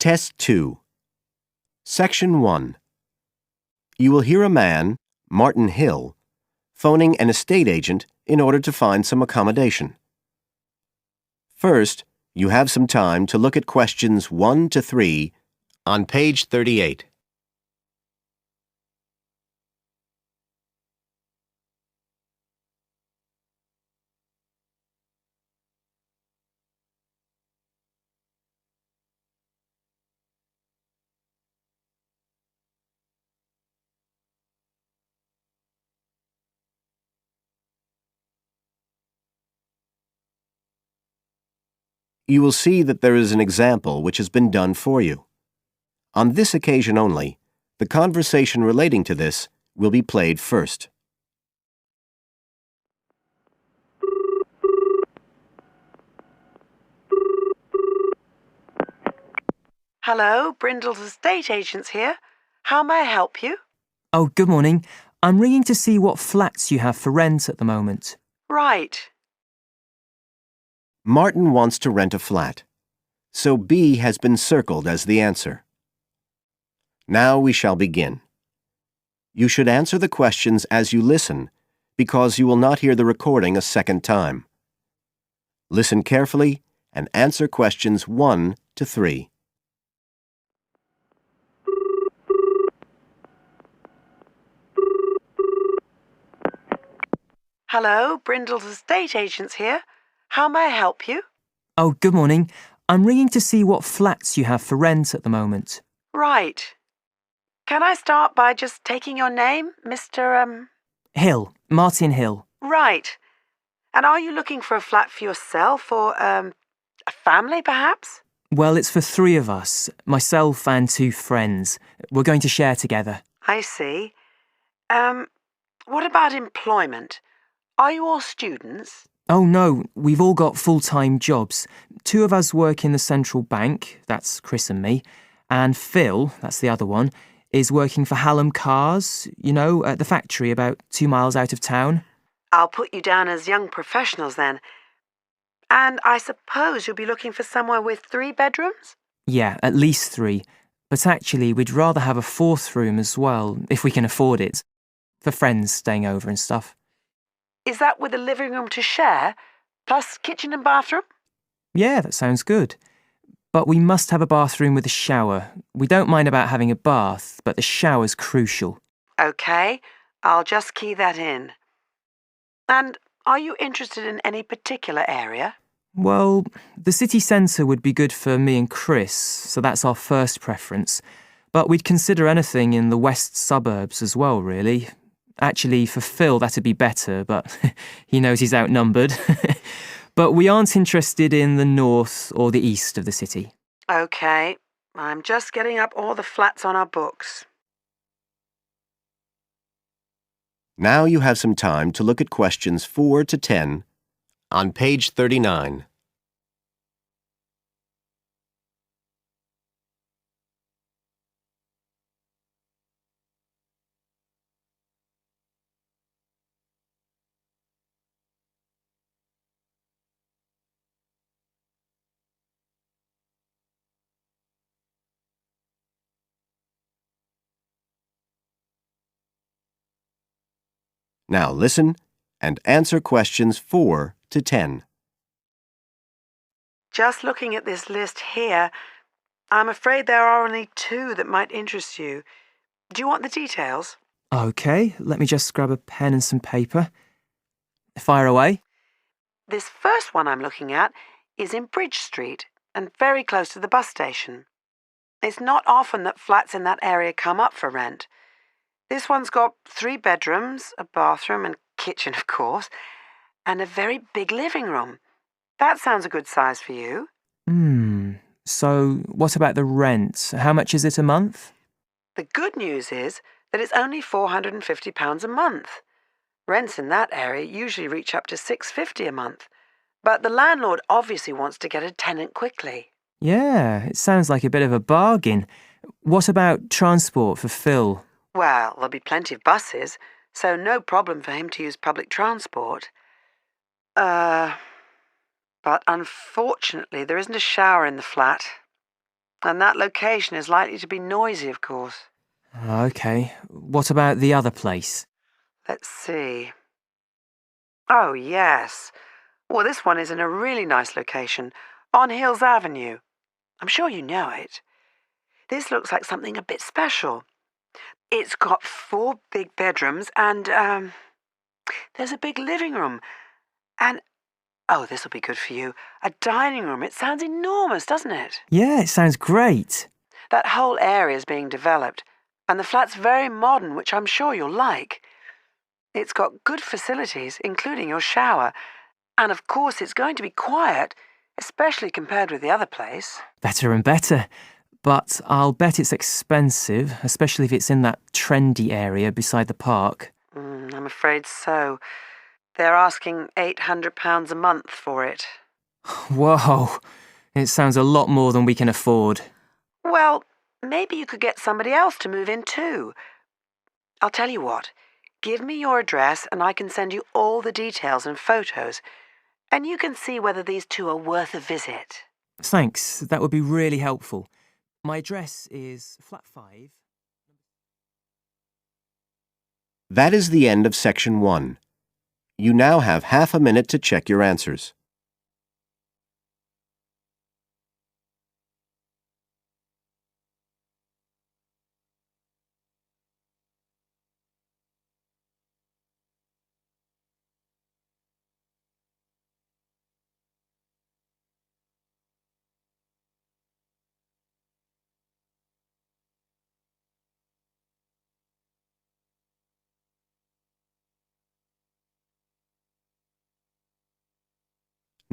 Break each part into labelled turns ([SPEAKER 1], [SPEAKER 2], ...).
[SPEAKER 1] Test 2. Section 1. You will hear a man, Martin Hill, phoning an estate agent in order to find some accommodation. First, you have some time to look at questions 1 to 3 on page 38. You will see that there is an example which has been done for you. On this occasion only, the conversation relating to this will be played first.
[SPEAKER 2] Hello, Brindle's estate agents here. How may I help you?
[SPEAKER 3] Oh, good morning. I'm ringing to see what flats you have for rent at the moment.
[SPEAKER 2] Right.
[SPEAKER 1] Martin wants to rent a flat, so B has been circled as the answer. Now we shall begin. You should answer the questions as you listen, because you will not hear the recording a second time. Listen carefully and answer questions 1 to 3.
[SPEAKER 2] Hello, Brindle's estate agents here. How may I help you?
[SPEAKER 3] Oh, good morning. I'm ringing to see what flats you have for rent at the moment.
[SPEAKER 2] Right. Can I start by just taking your name, Mr.
[SPEAKER 3] Hill, Martin Hill.
[SPEAKER 2] Right. And are you looking for a flat for yourself or, a family, perhaps?
[SPEAKER 3] Well, it's for 3 of us, myself and 2 friends. We're going to share together.
[SPEAKER 2] I see. What about employment? Are you all students?
[SPEAKER 3] Oh no, we've all got full-time jobs. 2 of us work in the central bank, that's Chris and me, and Phil, that's the other one, is working for Hallam Cars, at the factory about 2 miles out of town.
[SPEAKER 2] I'll put you down as young professionals then. And I suppose you'll be looking for somewhere with 3 bedrooms?
[SPEAKER 3] Yeah, at least 3. But actually, we'd rather have a 4th room as well, if we can afford it, for friends staying over and stuff.
[SPEAKER 2] Is that with a living room to share, plus kitchen and bathroom?
[SPEAKER 3] Yeah, that sounds good. But we must have a bathroom with a shower. We don't mind about having a bath, but the shower's crucial.
[SPEAKER 2] OK, I'll just key that in. And are you interested in any particular area?
[SPEAKER 3] Well, the city centre would be good for me and Chris, so that's our first preference. But we'd consider anything in the west suburbs as well, really. Actually, for Phil, that'd be better, but he knows he's outnumbered. But we aren't interested in the north or the east of the city.
[SPEAKER 2] OK, I'm just getting up all the flats on our books.
[SPEAKER 1] Now you have some time to look at questions 4 to 10 on page 39. Now listen and answer questions 4 to 10.
[SPEAKER 2] Just looking at this list here, I'm afraid there are only 2 that might interest you. Do you want the details?
[SPEAKER 3] OK, let me just grab a pen and some paper. Fire away.
[SPEAKER 2] This first one I'm looking at is in Bridge Street and very close to the bus station. It's not often that flats in that area come up for rent. This one's got 3 bedrooms, a bathroom and kitchen, of course, and a very big living room. That sounds a good size for you.
[SPEAKER 3] So what about the rent? How much is it a month?
[SPEAKER 2] The good news is that it's only £450 a month. Rents in that area usually reach up to £650 a month. But the landlord obviously wants to get a tenant quickly.
[SPEAKER 3] Yeah, it sounds like a bit of a bargain. What about transport for Phil?
[SPEAKER 2] Well, there'll be plenty of buses, so no problem for him to use public transport. But unfortunately there isn't a shower in the flat. And that location is likely to be noisy, of course.
[SPEAKER 3] OK. What about the other place?
[SPEAKER 2] Let's see. Oh, yes. Well, this one is in a really nice location, on Hills Avenue. I'm sure you know it. This looks like something a bit special. It's got 4 big bedrooms and, there's a big living room. And, oh, this'll be good for you, a dining room. It sounds enormous, doesn't it?
[SPEAKER 3] Yeah, it sounds great.
[SPEAKER 2] That whole area is being developed, and the flat's very modern, which I'm sure you'll like. It's got good facilities, including your shower. And of course, it's going to be quiet, especially compared with the other place.
[SPEAKER 3] Better and better. But I'll bet it's expensive, especially if it's in that trendy area beside the park.
[SPEAKER 2] I'm afraid so. They're asking £800 a month for it.
[SPEAKER 3] Whoa, it sounds a lot more than we can afford.
[SPEAKER 2] Well, maybe you could get somebody else to move in too. I'll tell you what, give me your address and I can send you all the details and photos, and you can see whether these two are worth a visit.
[SPEAKER 3] Thanks, that would be really helpful. My address is flat 5.
[SPEAKER 1] That is the end of section 1. You now have half a minute to check your answers.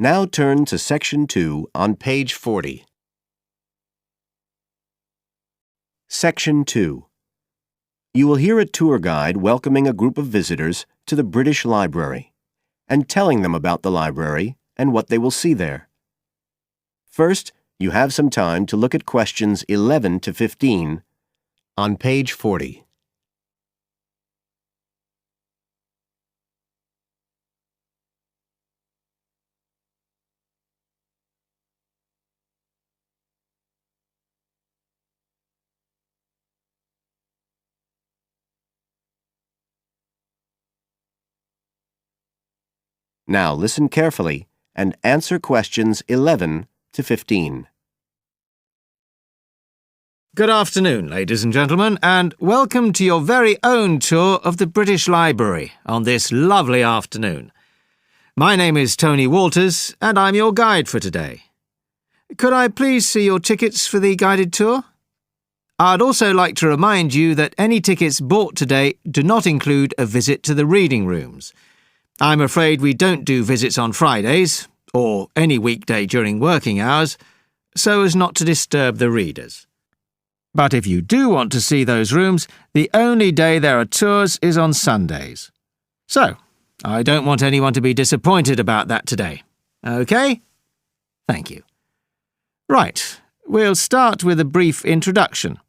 [SPEAKER 1] Now turn to section 2 on page 40. Section 2. You will hear a tour guide welcoming a group of visitors to the British Library and telling them about the library and what they will see there. First, you have some time to look at questions 11 to 15 on page 40. Now listen carefully and answer questions 11 to 15.
[SPEAKER 4] Good afternoon, ladies and gentlemen, and welcome to your very own tour of the British Library on this lovely afternoon. My name is Tony Walters, and I'm your guide for today. Could I please see your tickets for the guided tour? I'd also like to remind you that any tickets bought today do not include a visit to the reading rooms. I'm afraid we don't do visits on Fridays, or any weekday during working hours, so as not to disturb the readers. But if you do want to see those rooms, the only day there are tours is on Sundays. So, I don't want anyone to be disappointed about that today. OK? Thank you. Right, we'll start with a brief introduction.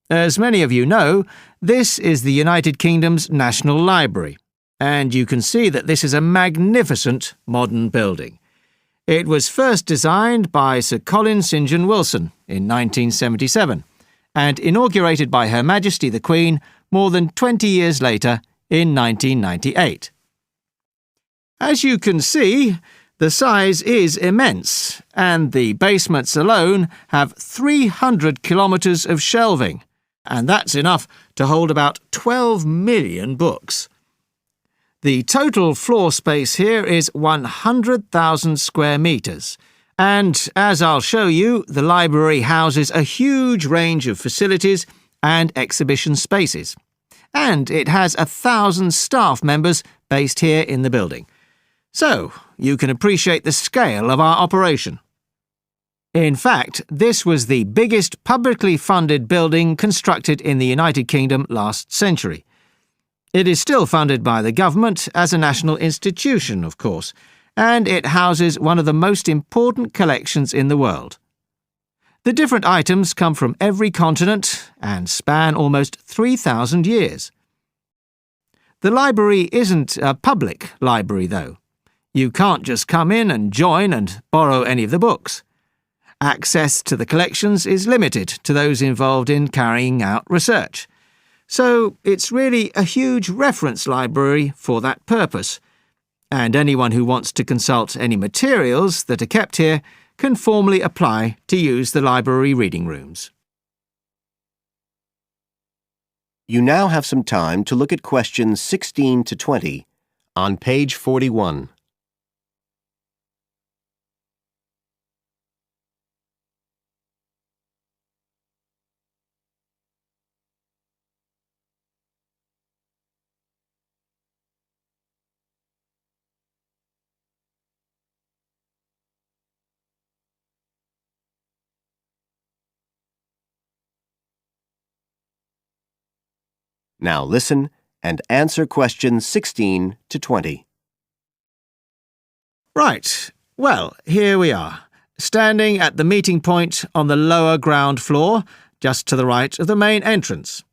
[SPEAKER 4] As many of you know, this is the United Kingdom's National Library, and you can see that this is a magnificent modern building. It was first designed by Sir Colin St. John Wilson in 1977 and inaugurated by Her Majesty the Queen more than 20 years later in 1998. As you can see, the size is immense, and the basements alone have 300 kilometres of shelving, and that's enough to hold about 12 million books. The total floor space here is 100,000 square metres, and as I'll show you, the library houses a huge range of facilities and exhibition spaces. And it has 1,000 staff members based here in the building. So, you can appreciate the scale of our operation. In fact, this was the biggest publicly funded building constructed in the United Kingdom last century. It is still funded by the government as a national institution, of course, and it houses one of the most important collections in the world. The different items come from every continent and span almost 3,000 years. The library isn't a public library, though. You can't just come in and join and borrow any of the books. Access to the collections is limited to those involved in carrying out research. So it's really a huge reference library for that purpose, and anyone who wants to consult any materials that are kept here can formally apply to use the library reading rooms.
[SPEAKER 1] You now have some time to look at questions 16 to 20 on page 41. Now listen and answer questions 16 to 20.
[SPEAKER 4] Right, well, here we are, standing at the meeting point on the lower ground floor, just to the right of the main entrance.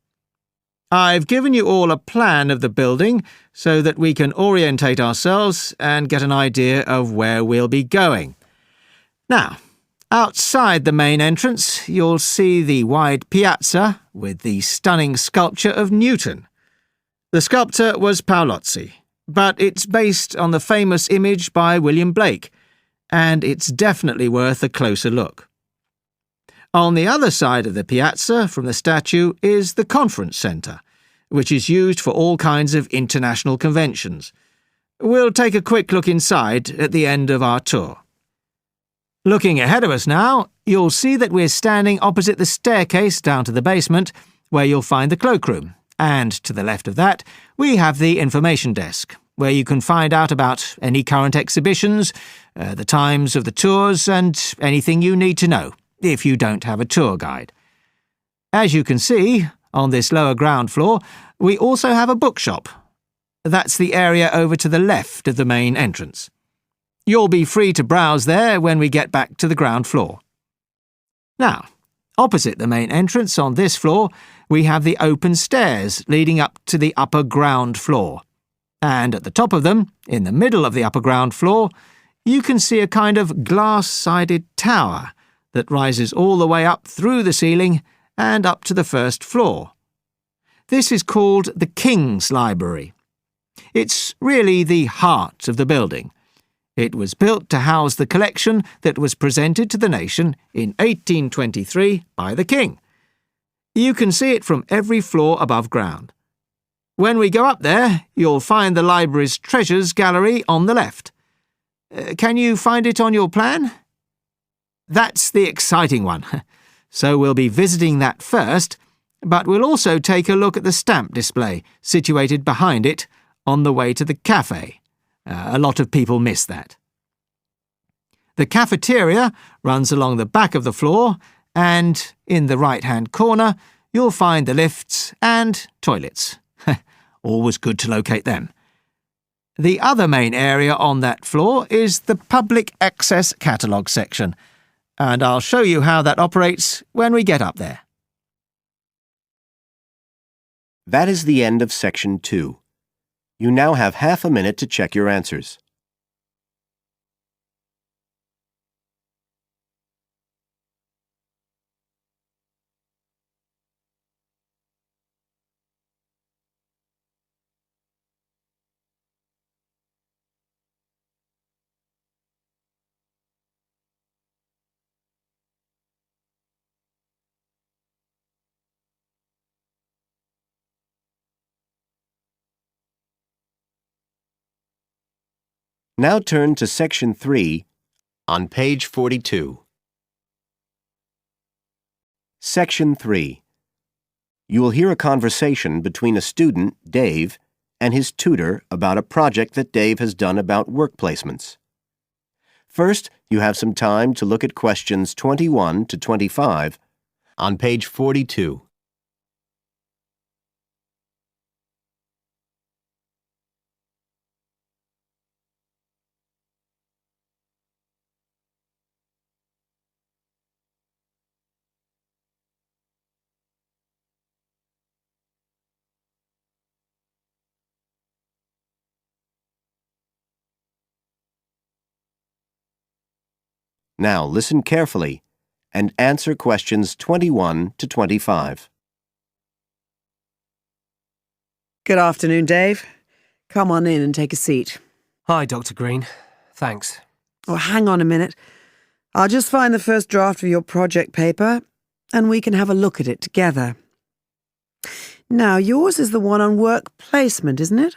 [SPEAKER 4] I've given you all a plan of the building so that we can orientate ourselves and get an idea of where we'll be going. Now, outside the main entrance, you'll see the wide piazza with the stunning sculpture of Newton. The sculptor was Paolozzi, but it's based on the famous image by William Blake, and it's definitely worth a closer look. On the other side of the piazza from the statue is the conference centre, which is used for all kinds of international conventions. We'll take a quick look inside at the end of our tour. Looking ahead of us now, you'll see that we're standing opposite the staircase down to the basement, where you'll find the cloakroom, and to the left of that, we have the information desk, where you can find out about any current exhibitions, the times of the tours, and anything you need to know, if you don't have a tour guide. As you can see, on this lower ground floor, we also have a bookshop. That's the area over to the left of the main entrance. You'll be free to browse there when we get back to the ground floor. Now, opposite the main entrance on this floor, we have the open stairs leading up to the upper ground floor. And at the top of them, in the middle of the upper ground floor, you can see a kind of glass-sided tower that rises all the way up through the ceiling and up to the first floor. This is called the King's Library. It's really the heart of the building. It was built to house the collection that was presented to the nation in 1823 by the King. You can see it from every floor above ground. When we go up there, you'll find the library's treasures gallery on the left. Can you find it on your plan? That's the exciting one. So we'll be visiting that first, but we'll also take a look at the stamp display situated behind it on the way to the cafe. A lot of people miss that. The cafeteria runs along the back of the floor, and in the right-hand corner, you'll find the lifts and toilets. Always good to locate them. The other main area on that floor is the public access catalogue section, and I'll show you how that operates when we get up there.
[SPEAKER 1] That is the end of section 2. You now have half a minute to check your answers. Now turn to section 3 on page 42. Section 3. You will hear a conversation between a student, Dave, and his tutor about a project that Dave has done about work placements. First, you have some time to look at questions 21 to 25 on page 42. Now listen carefully and answer questions 21 to 25.
[SPEAKER 2] Good afternoon, Dave. Come on in and take a seat.
[SPEAKER 5] Hi, Dr. Green. Thanks.
[SPEAKER 2] Oh, hang on a minute. I'll just find the first draft of your project paper, and we can have a look at it together. Now, yours is the one on work placement, isn't it?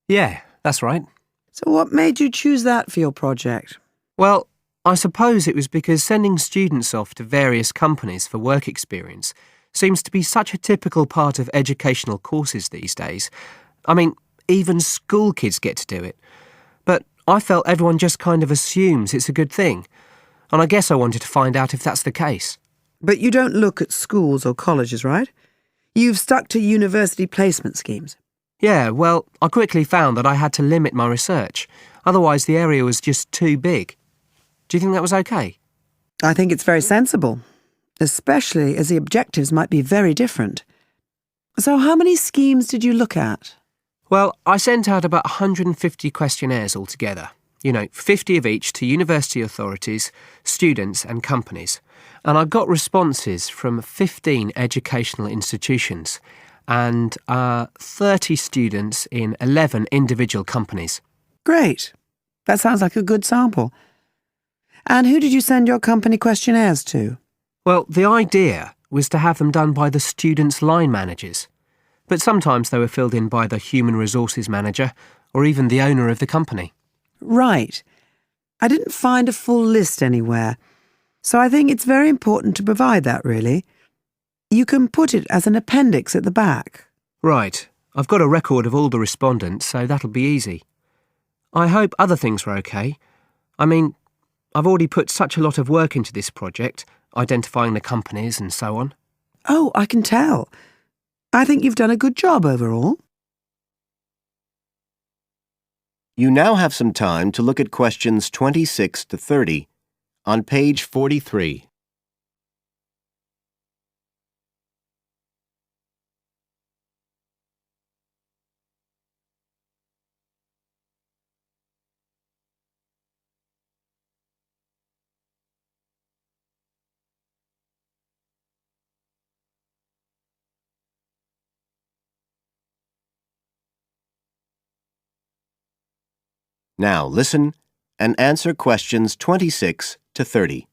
[SPEAKER 5] Yeah, that's right.
[SPEAKER 2] So what made you choose that for your project?
[SPEAKER 5] Well, I suppose it was because sending students off to various companies for work experience seems to be such a typical part of educational courses these days. I mean, even school kids get to do it. But I felt everyone just kind of assumes it's a good thing. And I guess I wanted to find out if that's the case.
[SPEAKER 2] But you don't look at schools or colleges, right? You've stuck to university placement schemes.
[SPEAKER 5] Yeah, well, I quickly found that I had to limit my research. Otherwise, the area was just too big. Do you think that was okay?
[SPEAKER 2] I think it's very sensible, especially as the objectives might be very different. So how many schemes did you look at?
[SPEAKER 5] Well, I sent out about 150 questionnaires altogether. 50 of each to university authorities, students and companies. And I got responses from 15 educational institutions and 30 students in 11 individual companies.
[SPEAKER 2] Great. That sounds like a good sample. And who did you send your company questionnaires to?
[SPEAKER 5] Well, the idea was to have them done by the students' line managers. But sometimes they were filled in by the human resources manager or even the owner of the company.
[SPEAKER 2] Right. I didn't find a full list anywhere. So I think it's very important to provide that, really. You can put it as an appendix at the back.
[SPEAKER 5] Right. I've got a record of all the respondents, so that'll be easy. I hope other things were okay. I mean, I've already put such a lot of work into this project, identifying the companies and so on.
[SPEAKER 2] Oh, I can tell. I think you've done a good job overall.
[SPEAKER 1] You now have some time to look at questions 26 to 30 on page 43. Now listen and answer questions 26 to 30.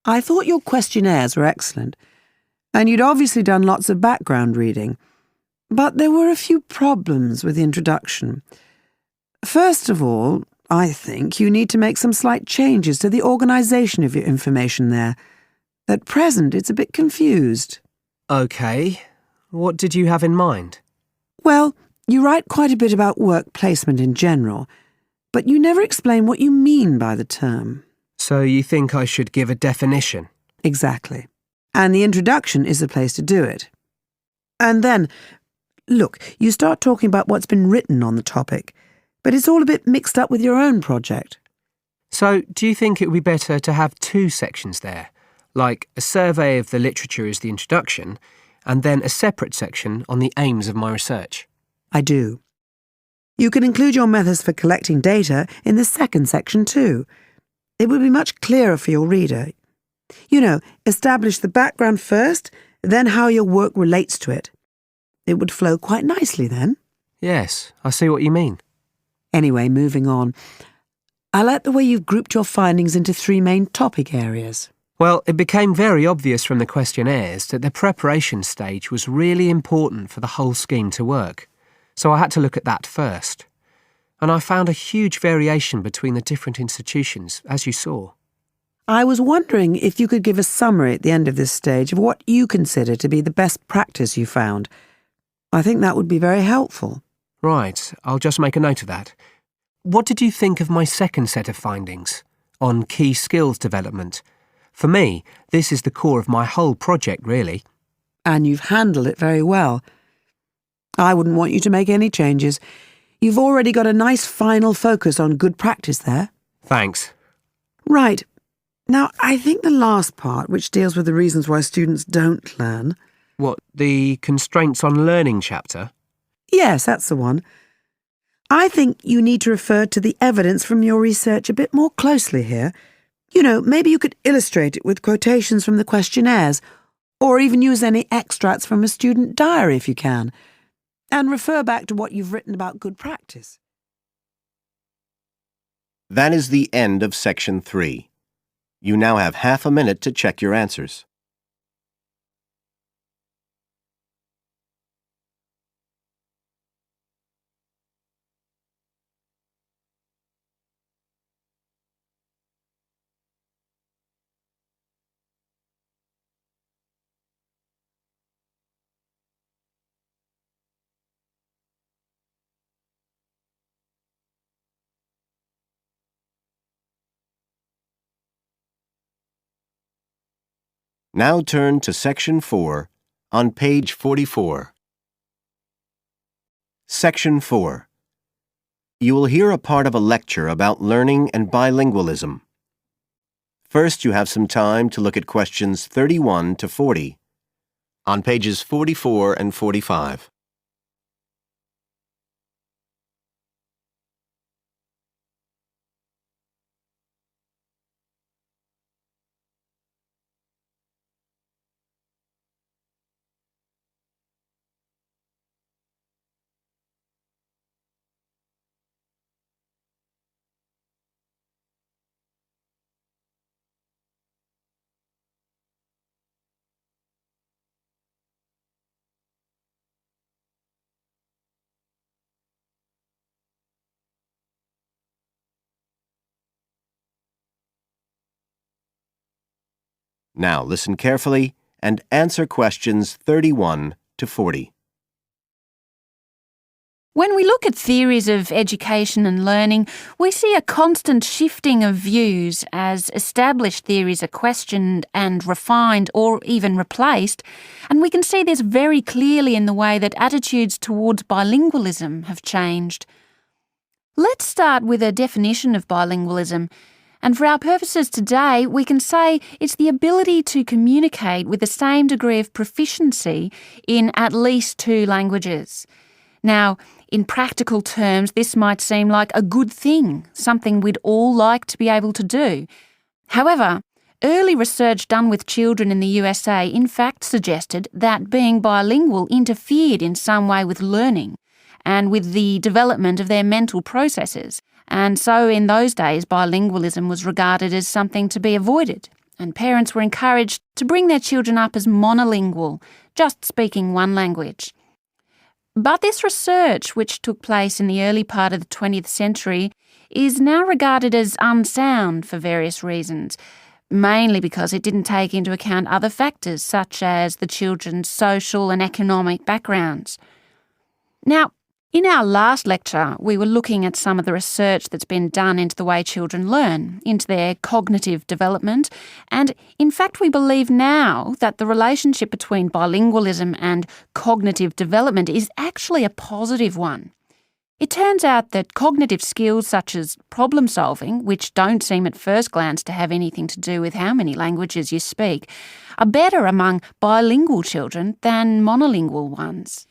[SPEAKER 2] I thought your questionnaires were excellent, and you'd obviously done lots of background reading. But there were a few problems with the introduction. First of all, I think you need to make some slight changes to the organisation of your information there. At present, it's a bit confused.
[SPEAKER 5] OK. What did you have in mind?
[SPEAKER 2] Well, you write quite a bit about work placement in general, but you never explain what you mean by the term.
[SPEAKER 5] So you think I should give a definition?
[SPEAKER 2] Exactly. And the introduction is the place to do it. And then, look, you start talking about what's been written on the topic, but it's all a bit mixed up with your own project.
[SPEAKER 5] So do you think it would be better to have two sections there, like a survey of the literature as the introduction, and then a separate section on the aims of my research?
[SPEAKER 2] I do. You can include your methods for collecting data in the second section too. It would be much clearer for your reader. Establish the background first, then how your work relates to it. It would flow quite nicely then.
[SPEAKER 5] Yes, I see what you mean.
[SPEAKER 2] Anyway, moving on. I like the way you've grouped your findings into 3 main topic areas.
[SPEAKER 5] Well, it became very obvious from the questionnaires that the preparation stage was really important for the whole scheme to work. So I had to look at that first. And I found a huge variation between the different institutions, as you saw.
[SPEAKER 2] I was wondering if you could give a summary at the end of this stage of what you consider to be the best practice you found. I think that would be very helpful.
[SPEAKER 5] Right, I'll just make a note of that. What did you think of my second set of findings on key skills development? For me, this is the core of my whole project, really.
[SPEAKER 2] And you've handled it very well. I wouldn't want you to make any changes. You've already got a nice final focus on good practice there.
[SPEAKER 5] Thanks.
[SPEAKER 2] Right. Now, I think the last part, which deals with the reasons why students don't learn...
[SPEAKER 5] What, the constraints on learning chapter?
[SPEAKER 2] Yes, that's the one. I think you need to refer to the evidence from your research a bit more closely here. Maybe you could illustrate it with quotations from the questionnaires, or even use any extracts from a student diary if you can, and refer back to what you've written about good practice.
[SPEAKER 1] That is the end of Section 3. You now have half a minute to check your answers. Now turn to Section 4 on page 44. Section 4. You will hear a part of a lecture about learning and bilingualism. First, you have some time to look at questions 31 to 40 on pages 44 and 45. Now listen carefully and answer questions 31 to 40.
[SPEAKER 6] When we look at theories of education and learning, we see a constant shifting of views as established theories are questioned and refined or even replaced, and we can see this very clearly in the way that attitudes towards bilingualism have changed. Let's start with a definition of bilingualism. And for our purposes today, we can say it's the ability to communicate with the same degree of proficiency in at least two languages. Now, in practical terms, this might seem like a good thing, something we'd all like to be able to do. However, early research done with children in the USA in fact suggested that being bilingual interfered in some way with learning and with the development of their mental processes. And so in those days, bilingualism was regarded as something to be avoided, and parents were encouraged to bring their children up as monolingual, just speaking one language. But this research, which took place in the early part of the 20th century, is now regarded as unsound for various reasons, mainly because it didn't take into account other factors such as the children's social and economic backgrounds. Now, in our last lecture, we were looking at some of the research that's been done into the way children learn, into their cognitive development, and in fact we believe now that the relationship between bilingualism and cognitive development is actually a positive one. It turns out that cognitive skills such as problem solving, which don't seem at first glance to have anything to do with how many languages you speak, are better among bilingual children than monolingual ones.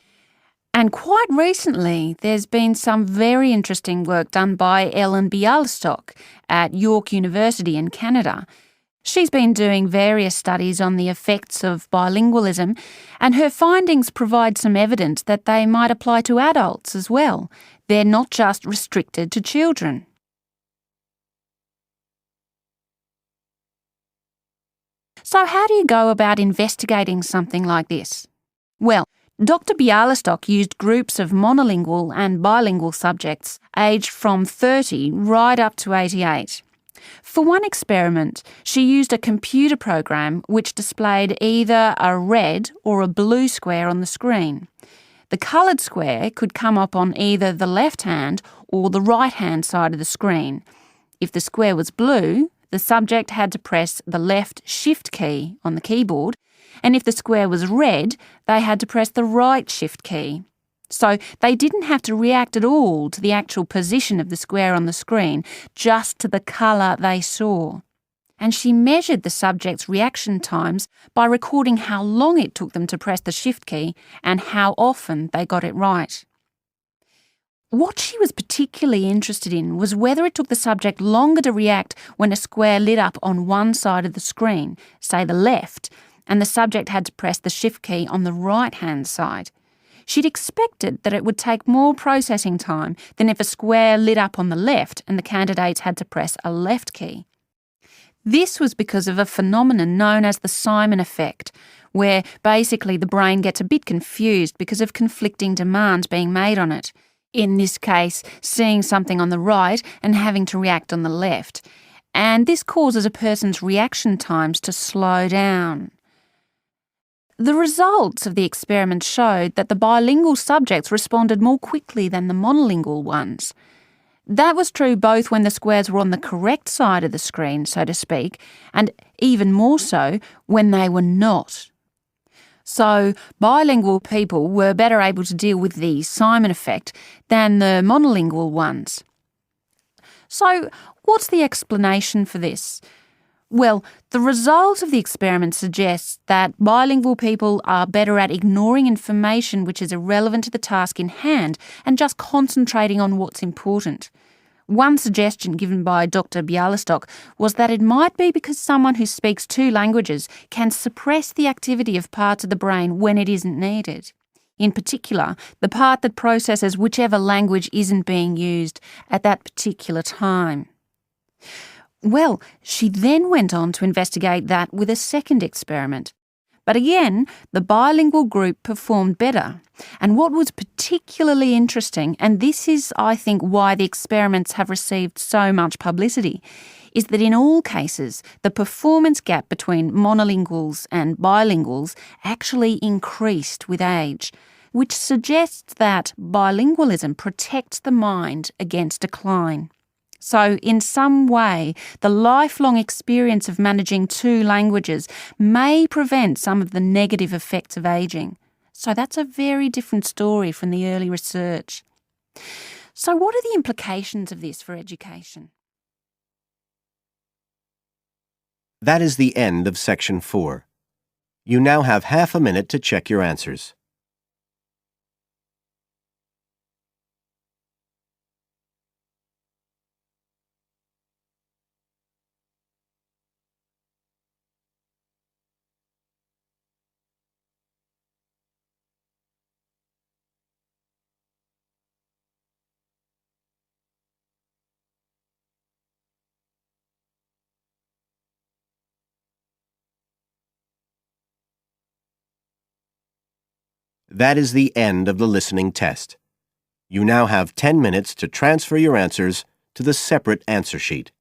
[SPEAKER 6] And quite recently, there's been some very interesting work done by Ellen Bialystok at York University in Canada. She's been doing various studies on the effects of bilingualism, and her findings provide some evidence that they might apply to adults as well. They're not just restricted to children. So how do you go about investigating something like this? Well, Dr. Bialystok used groups of monolingual and bilingual subjects aged from 30 right up to 88. For one experiment, she used a computer program which displayed either a red or a blue square on the screen. The coloured square could come up on either the left-hand or the right-hand side of the screen. If the square was blue, the subject had to press the left Shift key on the keyboard, and if the square was red, they had to press the right Shift key. So they didn't have to react at all to the actual position of the square on the screen, just to the colour they saw. And she measured the subject's reaction times by recording how long it took them to press the Shift key and how often they got it right. What she was particularly interested in was whether it took the subject longer to react when a square lit up on one side of the screen, say the left, and the subject had to press the shift key on the right-hand side. She'd expected that it would take more processing time than if a square lit up on the left and the candidates had to press a left key. This was because of a phenomenon known as the Simon effect, where basically the brain gets a bit confused because of conflicting demands being made on it. In this case, seeing something on the right and having to react on the left. And this causes a person's reaction times to slow down. The results of the experiment showed that the bilingual subjects responded more quickly than the monolingual ones. That was true both when the squares were on the correct side of the screen, so to speak, and even more so when they were not. So, bilingual people were better able to deal with the Simon effect than the monolingual ones. So, what's the explanation for this? Well, the result of the experiment suggests that bilingual people are better at ignoring information which is irrelevant to the task in hand and just concentrating on what's important. One suggestion given by Dr. Bialystok was that it might be because someone who speaks two languages can suppress the activity of parts of the brain when it isn't needed. In particular, the part that processes whichever language isn't being used at that particular time. Well, she then went on to investigate that with a second experiment. But again, the bilingual group performed better. And what was particularly interesting, and this is, I think, why the experiments have received so much publicity, is that in all cases, the performance gap between monolinguals and bilinguals actually increased with age, which suggests that bilingualism protects the mind against decline. So, in some way, the lifelong experience of managing two languages may prevent some of the negative effects of ageing. So that's a very different story from the early research. So what are the implications of this for education?
[SPEAKER 1] That is the end of Section 4. You now have half a minute to check your answers. That is the end of the listening test. You now have 10 minutes to transfer your answers to the separate answer sheet.